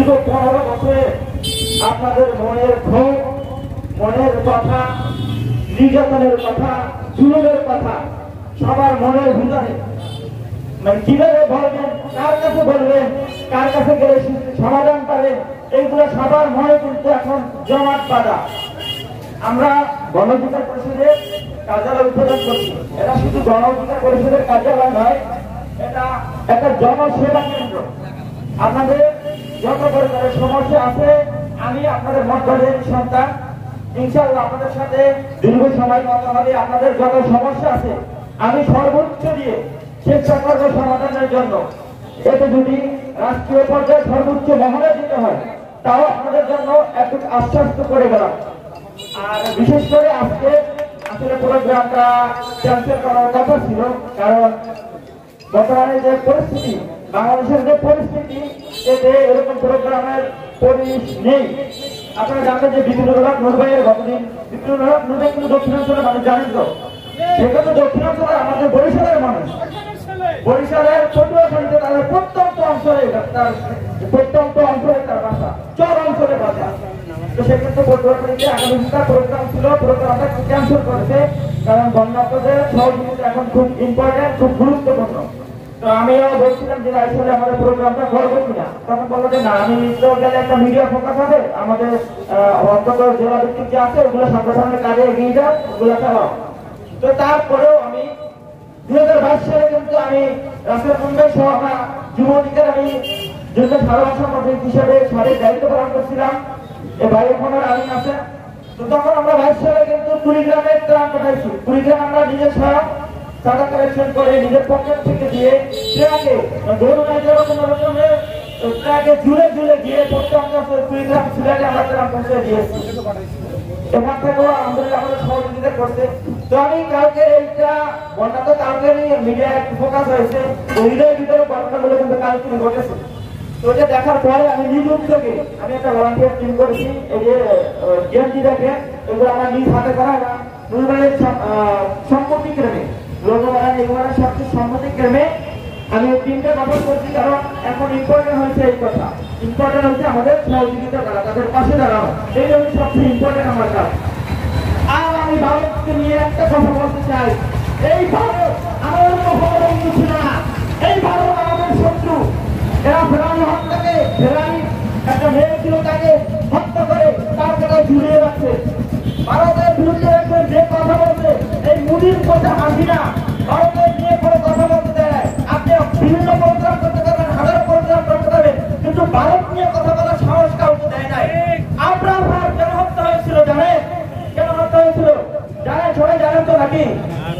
দীর্ঘ 15 বছরে আপনাদের মনের ক্ষোভ, মনের কথা, নির্যাতনের কথা, জুলুমের কথা সবার মনের ভিতরে মানে কিভাবে বলবেন, কার কাছে বলবেন, কার কাছে গেলে সমাধান পাবেন, এইগুলো সবার মনে কিন্তু এখন জমাট বাঁধা। আমরা গণ অধিকার পরিষদের কার্যালয় উদ্বোধন করছি। এটা শুধু গণ অধিকার পরিষদের কার্যালয় নয়, এটা একটা জনসেবা কেন্দ্র। আপনাদের যত পরিবারের সমস্যা আছে, আমি আপনাদের মধ্যে সন্তান, ইনশাআল্লাহ আপনাদের সাথে দীর্ঘ সময় কথা হবে। আপনাদের যত সমস্যা আছে আমি সর্বোচ্চ দিয়ে চেষ্টা করব সমাধানের জন্য। এতে যদি রাষ্ট্রীয় পর্যায়ে সর্বোচ্চ মহলে দিতে হয়, তাও আপনাদের জন্য একটু আশ্বস্ত করে গেলাম। আর বিশেষ করে আজকে আসলে প্রোগ্রামটা ক্যান্সেল করার কথা ছিল, কারণ বর্তমানে যে পরিস্থিতি, বাংলাদেশের যে পরিস্থিতি, এতে এরকম প্রোগ্রামের পরিবেশ নেই। আপনারা জানেন যে বিপিনুর হক নূর ভাইয়ের গতদিন, বিপিনুর হক নূর ভাই কিন্তু দক্ষিণাঞ্চলের মানুষ, জানেন তো? সেখানে দক্ষিণাঞ্চলের আমাদের বরিশালের মানুষ, বরিশালের পটুয়াখালীতে তাদের প্রত্যন্ত অঞ্চলে তার ভাষা, চর অঞ্চলের ভাষা। তো সেক্ষেত্রে পটুয়াখালীতে আগামীকাল প্রোগ্রাম ছিল, প্রোগ্রামটা ক্যান্সেল করেছে, কারণ গণমাধ্যমের সহযোগিতা এখন খুব ইম্পর্টেন্ট, খুব গুরুত্বপূর্ণ। তো আমিও বলছিলাম যে আসলে আমাদের প্রোগ্রামটা করবো কিনা, তখন বললো যে না, আমি তো গেলে একটা মিডিয়া ফোকাস হবে, আমাদের অন্তত জেলা ভিত্তিক যে আছে ওগুলো সংগঠনের কাজে এগিয়ে যাও, ওগুলো চালাও। তো তারপরেও আমি 2022 সালে কিন্তু আমি রাসেল মুম্বাই সহ যুব অধিকার আমি ভালোবাসা মন্ত্রী হিসেবে সারের দায়িত্ব পালন করছিলাম। এই ভাই বোনের আইন আছে। তো তখন আমরা 22 সালে কিন্তু কুড়িগ্রামের ত্রাণ পাঠাইছি। কুড়িগ্রাম আমরা নিজের চাঁদা কালেকশন করে নিজের পকেট থেকে দিয়ে ট্রাকে ট্রাকে জুড়ে গিয়ে কুড়িগ্রাম সিলেটে আমরা ত্রাণ পৌঁছে দিয়েছি। এখান থেকেও আলহামদুলিল্লাহ আমাদের সহযোগিতা করছে। তো আমি কালকে এইটা বন্যা তো কালকে মিডিয়া একটু ফোকাস হয়েছে, হৃদয়ের ভিতরে ঘটনাগুলো কিন্তু কালকে ঘটেছে। তো এটা দেখার পরে আমি নিজ উদ্যোগে আমি একটা ভলান্টিয়ার টিম করেছি। এই যে জ্ঞানটি দেখে এগুলো আমার নিজ হাতে করা এবং নুরবাইয়ের সম্মতিক্রমে এগুলোর সবচেয়ে সম্মতিক্রমে আমি টিমটা গঠন করছি। কারণ এখন ইম্পর্টেন্ট হয়েছে এই কথা, ইম্পর্টেন্ট হচ্ছে আমাদের সহযোগিতা করা, তাদের পাশে দাঁড়ানো, এই হচ্ছে সবচেয়ে ইম্পর্টেন্ট আমার কাজ। আর আমি ভারতকে নিয়ে একটা কথা বলতে চাই, এই ভারত আমাদের বন্ধু ছিল না, এই ভারত আমাদের শত্রু। এরা ফেরানি হত্যাকে, ফেরানি একটা মেয়ে ছিল তাকে হত্যা করে তার কথা ঝুলিয়ে রাখছে। ভারতের বিরুদ্ধে যে কথা বলছে, এই মোদীর কথা হাসি না, ভারতের নিয়ে কোনো কথা বলতে দেয়। আপনি বিভিন্ন প্রোগ্রাম করতে পারবেন, হাজারো প্রোগ্রাম করতে পারবেন, কিন্তু ভারত নিয়ে কথা বলার সাহস কাউকে দেয় নাই। আপনার ভারত কেন হত্যা হয়েছিল জানেন? কেন হত্যা হয়েছিল জানেন? সবাই জানেন তো নাকি?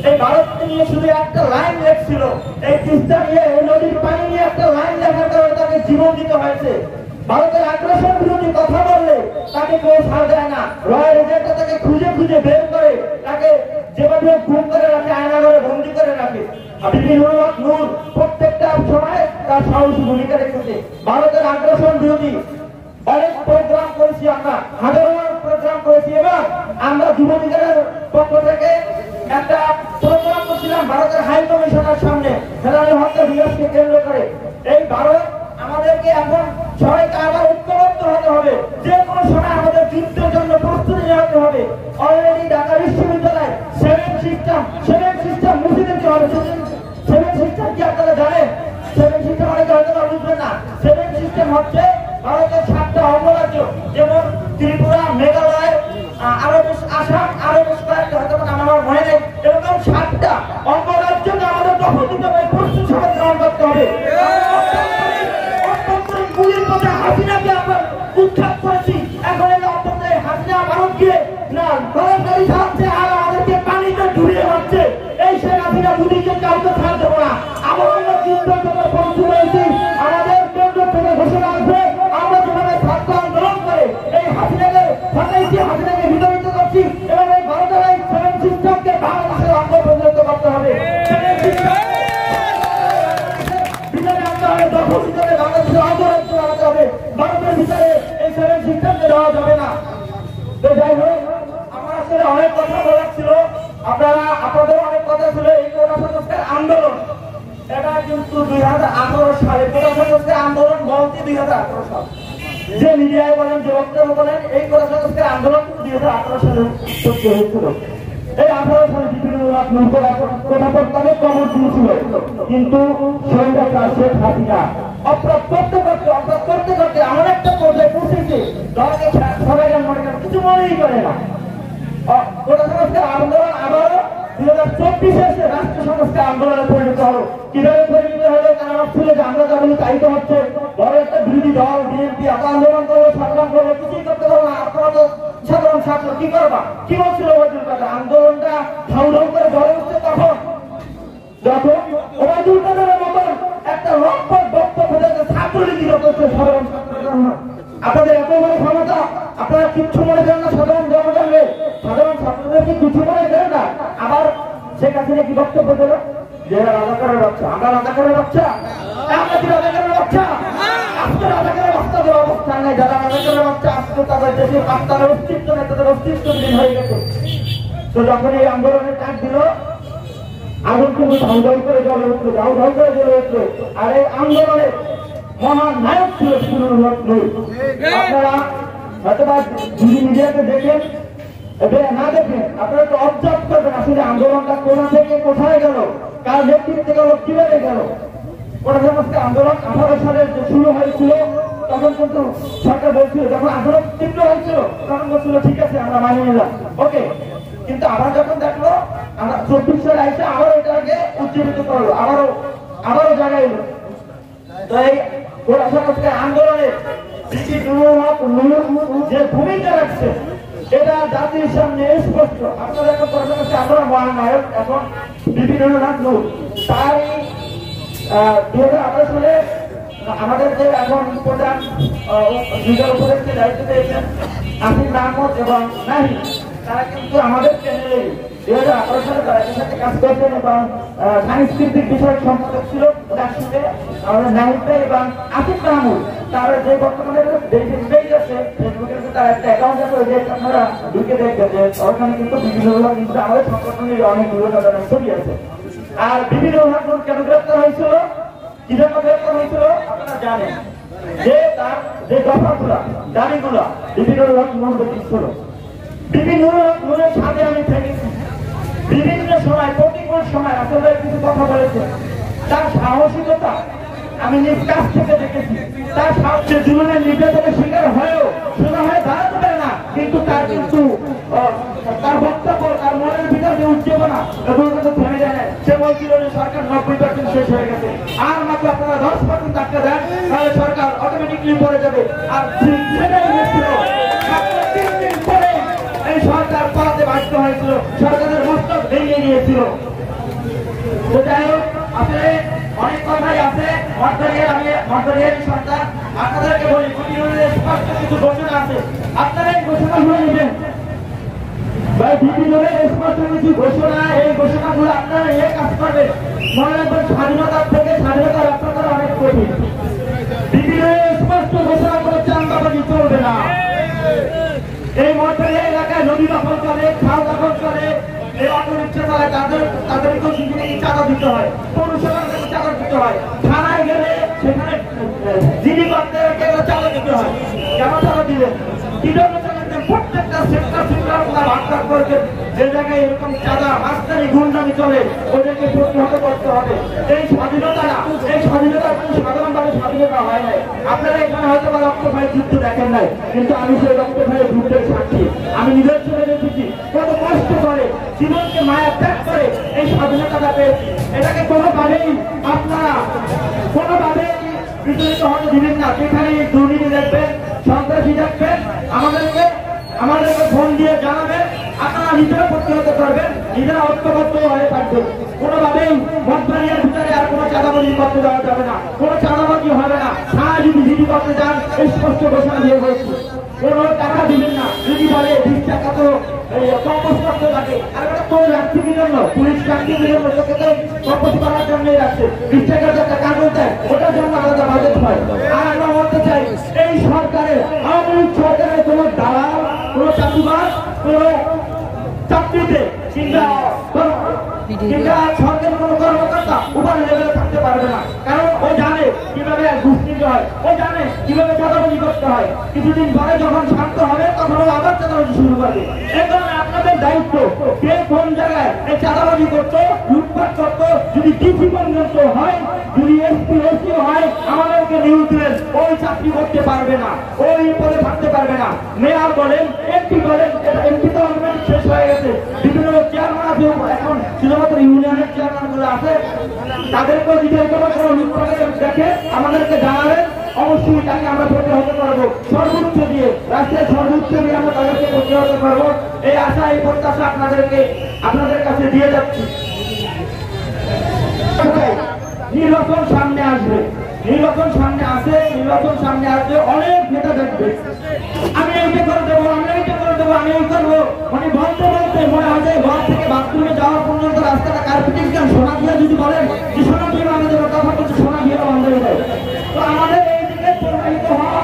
এই ভারতকে নিয়ে শুধু একটা লাইন লেখছিল, এই তিস্তা নিয়ে, এই নদীর পানি নিয়ে একটা লাইন লেখার কারণে তাকে জীবন দিতে হয়েছে। ভারতের আগ্রাসন বিরোধী কথা বললে তাকে কেউ ছাড় দেয় না। রয়্যাল এজেন্টটা তাকে খুঁজে খুঁজে বের করে তাকে যেভাবে গুম করে রাখে, আয়না করে বন্দি করে রাখে। নূর প্রত্যেকটা সময় তার সাহসী ভূমিকা রেখেছে। ভারতের আগ্রাসন বিরোধী অনেক প্রোগ্রাম করেছি, আমরা হাজারো প্রোগ্রাম করেছি এবং আমরা যুব অধিকারের পক্ষ থেকে একটা প্রোগ্রাম করছিলাম ভারতের হাই কমিশনের সামনে ফেরানি হত্যা দিবসকে কেন্দ্র করে। এই ভারত আমাদেরকে এখন সবাইকে আবার ঐক্যবদ্ধ হতে হবে, যে কোনো সময় আমাদের যুদ্ধের জন্য প্রস্তুতি নেওয়াতে হবে। অলরেডি ঢাকা বিশ্ববিদ্যালয় সেভেন সিস্টেম মুছে দিতে হবে। সেভেন সিস্টেম কি আপনারা জানেন? সেভেন সিস্টেম অনেকে হয়তো বুঝবেন না। সেভেন সিস্টেম হচ্ছে ভারতের 7টা অঙ্গরাজ্য, যেমন ত্রিপুরা, মেঘালয়, আরো বেশ আসাম, আরো বেশ কয়েকটা হয়তো আমার মনে নেই, এরকম 7টা অঙ্গরাজ্যকে আমাদের দখল দিতে হবে, প্রস্তুত সবাই গ্রহণ করতে হবে। হাসিনাকে আমরা উৎখাত করেছি, এখন এই অন্তরে হাসিনা ভারত গিয়ে না সরকারি ছাড়ছে আর আমাদেরকে পানিতে ডুবিয়ে মারছে। এই শেখ হাসিনা মোদীকে কাউকে ছাড় দেবো না। আমরা যুদ্ধ থেকে পৌঁছে রয়েছি, আমাদের কেন্দ্র থেকে ঘোষণা আসবে, আমরা যেভাবে ছাত্র আন্দোলন করে এই হাসিনাকে ফাটাইছি, হাসিনাকে বিতাড়িত করছি এবং এই ভারতের এই সেভেন সিস্টেমকে বাংলাদেশের অঙ্গ পরিণত করতে হবে। ভিতরে আনতে হবে, দখল ভিতরে বাংলাদেশের অঙ্গরাজ্য আনতে হবে। ভারতের ভিতরে এই সেভেন সিস্টেমকে দেওয়া যাবে না। তো যাই হোক, আমার আসলে অনেক কথা বলার ছিল, আপনাদের অনেক কথা ছিল। এই কোটা সংস্কার আন্দোলন এটা কিন্তু 2018 সালে, কোটা সংস্কার আন্দোলন বলতে 2018 সাল। যে মিডিয়ায় বলেন, যে বক্তব্য বলেন, এই কোটা সংস্কার আন্দোলন 2018 সালে সৃষ্টি হয়েছিল। এই 18 সালে কোটা প্রস্তাবে কবর দিয়েছিল, কিন্তু সরকার শেখ হাসিনা অপ্রত্যক্ষ করতে এমন একটা পর্যায়ে পৌঁছেছে সবাই মনে করেন কিছু মনেই করে না। কোটা সংস্কার আন্দোলন আবারও 2024 এসে রাষ্ট্র সংস্কার আন্দোলনে পরিণত হলো। কিভাবে পরিণত হলো? তারা ভাবছিল যে আমরা যা বলি তাই তো হচ্ছে, বড় একটা বিরোধী দল বিএনপি এত আন্দোলন করবো, সংগ্রাম করবো, কিছুই করতে পারবো না, আপনারা তো সাধারণ ছাত্র, কি করবা? কি বলছিল ওবায়দুল কাদের? আন্দোলনটা ঢাউ ঢাউ করে জ্বলে উঠছে তখন, যখন ওবায়দুল কাদেরের মতন একটা লক্ষ্য বক্তব্য থেকে ছাত্রলীগই করছে সাধারণ ছাত্রের জন্য। আপনাদের এত বড় ক্ষমতা, আপনারা কিচ্ছু মনে করেন না সাধারণ জনগণকে, সাধারণ ছাত্রদেরকে কিছু মনে করেন না। আবার শেখ হাসিনা কি বক্তব্য দিল? যে রাজাকারের বাচ্চা, আমরা রাজাকারের বাচ্চা, আমরা কি রাজাকারের বাচ্চা? আজকে রাজাকারের বাচ্চা দেওয়ার অবস্থা নাই। যারা রাজাকারের বাচ্চা আজকে তাদের দেশে তাদের অস্তিত্ব নেই, তাদের অস্তিত্ব দিন হয়ে গেছে। তো যখন এই আন্দোলনের ডাক দিল, আগুন কিন্তু ধাউ ধাউ করে জ্বলে উঠলো, ধাউ ধাউ করে জ্বলে উঠলো। আর এই আন্দোলনের মহান নায়ক ছিল ফিরোজুল হক নূর। আপনারা হয়তো যদি মিডিয়াতে দেখেন, না দেখেন, আপনারা তো অবজার্ভ করবেন আসলে আন্দোলনটা কোথা থেকে কোথায় গেল, কার নেতৃত্বে গেল, কিভাবে গেল। কোটা সংস্কার আন্দোলন 18 সালে শুরু হয়েছিল, তখন কিন্তু সরকার বলছিল, যখন আন্দোলন তীব্র হয়েছিল তখন বলছিল ঠিক আছে আমরা মানিয়ে নিলাম, ওকে। কিন্তু আবার যখন দেখলো আমরা 24 সালে আইসে আবার এটাকে উজ্জীবিত করলো, আবারও জাগাইল। তো এই কোটা সংস্কার আন্দোলনে যে ভূমিকা রাখছে এটা জাতির সামনে স্পষ্ট। আপনারা এখন কোটা সংস্কার আন্দোলন মহানায়ক এখন বিভিন্ন নূর, তাই 2018 সালে আমাদের যে এখন প্রধান লিডার উপদেষ্টা দায়িত্ব পেয়েছেন আসিফ মাহমুদ এবং নাহি, তারা কিন্তু আমাদের চ্যানেলে 2018 সালে তারা এর সাথে কাজ করছেন এবং সাংস্কৃতিক বিষয়ক সম্পাদক ছিল। তার সাথে আমাদের নাহিদ ভাই এবং আসিফ মাহমুদ, তার যে বর্তমানে পেজ আছে ফেসবুকের, তার একটা অ্যাকাউন্ট আছে, যে আপনারা ঢুকে দেখবেন যে ওখানে কিন্তু বিভিন্ন কিন্তু আমাদের সংগঠনের অনেক ছবি আছে। আর বিভিন্ন বিভাগ কেন গ্রেপ্তার হয়েছিল, কি জন্য গ্রেপ্তার হয়েছিল আপনারা জানেন, যে তার যে দফাগুলা দাবিগুলা বিভিন্ন বিভাগ মনোযোগী ছিল। বিভিন্ন বিভাগের সাথে আমি থেকেছি, বিভিন্ন সময় প্রতিকূল সময় আসলে কিছু কথা বলেছে। তার সাহসিকতা আমি নিজ কাছ থেকে দেখেছি। তার সাহসের জীবনের নির্যাতনের শিকার হয়েও শোনা হয় দাঁড়াতে পারে না, কিন্তু তার কিন্তু তার বক্তব্য, তার মনের ভিতরে যে উজ্জীবনা এগুলো কিন্তু থেমে যায় না। সে বলছিল যে সরকার 90% শেষ হয়ে গেছে, আর মাত্র আপনারা 10% টাকা দেন, তাহলে সরকার অটোমেটিকলি পড়ে যাবে। আর সেটাই হয়েছিল, মাত্র 3 দিন পরে এই সরকার পালাতে বাধ্য হয়েছিল, সরকারের মস্তক ভেঙে গিয়েছিল। তো যাই হোক, আসলে অনেক কথাই আছে। মন্ত্রিয়ারি সরকার, আপনাদেরকে বলি স্পষ্ট কিছু ঘোষণা আছে, আপনারা এই ঘোষণাগুলো নেবেন। স্পষ্ট কিছু ঘোষণা, এই ঘোষণাগুলো আপনারা নিয়ে কাজ করবেন। মনে রাখবেন স্বাধীনতার থেকে স্বাধীনতা রক্ষা করা অনেক কঠিন। বিভিন্ন স্পষ্ট ঘোষণা করে চাঁদাবাজি চলবে না। এই মন্ত্রিয়া এলাকায় নদী দখল করে, খাল দখল করে, এই অটো রিক্সা চালায়, তাদেরকেও চাঁদা দিতে হয়, পৌরসভার কাছে চাঁদা দিতে হয়, থানায় গেলে সেখানে জিডি করতে চাঁদা দিতে হয়। কেন চাঁদা দিলেন? কি জন্য চাঁদা দিলেন? প্রত্যেকটা সেক্টর ভাগ করবেন। যে জায়গায় এরকম চাঁদা মাস্তানি গুন্ডামি চলে, ওদেরকে প্রতিহত করতে হবে। এই স্বাধীনতা না, এই স্বাধীনতা কোনো সাধারণভাবে স্বাধীনতা হয় নাই। আপনারা এখানে হয়তো বা রক্ত ভাই যুদ্ধ দেখেন নাই, কিন্তু আমি সেই রক্ত ভাইয়ের যুদ্ধের সাক্ষী। আমি নিজের চলে দেখেছি কত কষ্ট করে, জীবনকে মায়া ত্যাগ করে এই স্বাধীনতাটা পেয়েছি। এটাকে কোনোভাবেই আপনারা কোনোভাবেই বিচলিত হতে দিবেন না। সেখানে দুর্নীতি দেখবেন, সন্ত্রাসী দেখবেন, আমাদেরকে ফোন দিয়ে জানাবেন। আপনারা নিজেরা প্রতিহত করবেন, নিজেরা ঐক্যবদ্ধ হয়ে থাকবেন। কোনোভাবেই মন্ত্রিয়ার ভিতরে আর কোনো চাঁদাবাজি করতে দেওয়া যাবে না, কোনো চাঁদাবাজি হবে না। থানায় যদি জিডি করতে যান, স্পষ্ট ঘোষণা দিয়ে হয়েছে, কোনো টাকা দিবেন না। যদি বলে 20 টাকা তো কম্পোজ করতে থাকে, আর ওটা তো রাখছে কি জন্য? পুলিশ রাখছে কি জন্য? তোকে তো কম্পোজ করার জন্যই রাখছে। 20 টাকার যে একটা কাগজ দেয়, ওটার জন্য আলাদা বাজেট হয়। আর আমরা বলতে চাই, এই সরকারের, আওয়ামী লীগ সরকারের কোনো দালাল, কোনো চাকরিবাজ, কোনো চাকরিতে কিংবা সরকারের কোনো কর্মকর্তা উপর লেভেলে থাকতে পারবে না। কারণ ও জানে কিভাবে শুনতে হয়, ও জানে কিভাবে চাঁদাবাজি করতে হয়। কিছুদিন পরে যখন শান্ত হবে তখন ও আবার চাঁদাবাজি শুরু করবে। এই কারণে আপনাদের দায়িত্ব, কে কোন জায়গায় এই চাঁদাবাজি করতো, লুটপাট করতো, যদি ডিসি পর্যন্ত হয়, যদি এসপি ওসি হয়, আমাদেরকে নিউজ দিলেন, ওই চাকরি করতে পারবে না, ওই পদে থাকতে পারবে না। মেয়র বলেন, এমপি বলেন, এমপি তো অলরেডি শেষ হয়ে গেছে, বিভিন্ন চেয়ারম্যান আছে, এখন শুধুমাত্র ইউনিয়নের চেয়ারম্যান গুলো আছে, তাদেরকেও যদি কোনো লুটপাটের দেখে আমাদেরকে জানাবেন, অবশ্যই তাকে আমরা প্রতিহত করবো সর্বোচ্চ দিয়ে, রাষ্ট্রের সর্বোচ্চ দিয়ে আমরা তাদেরকে প্রতিহত করবো। এই আশা, এই প্রত্যাশা আপনাদের কাছে দিয়ে যাচ্ছি। নির্বাচন সামনে আসবে, নির্বাচন সামনে আসে, নির্বাচন সামনে আসবে, অনেক নেতা দেখবে আমি এইটা করে দেবো, আমি এইটা করে দেবো, আমি এই করবো, মানে বলতে বলতে মনে হয় ঘর থেকে বাথরুমে যাওয়া পর্যন্ত রাস্তাটা কার্পেটিং সোনা দিয়ে যদি বলেন যে সোনা দিয়ে বাঁধা দেবো, তখন বলছে সোনা দিয়ে বাঁধা দেবে। তো আমাদের এই দিকে প্রবাহিত হওয়া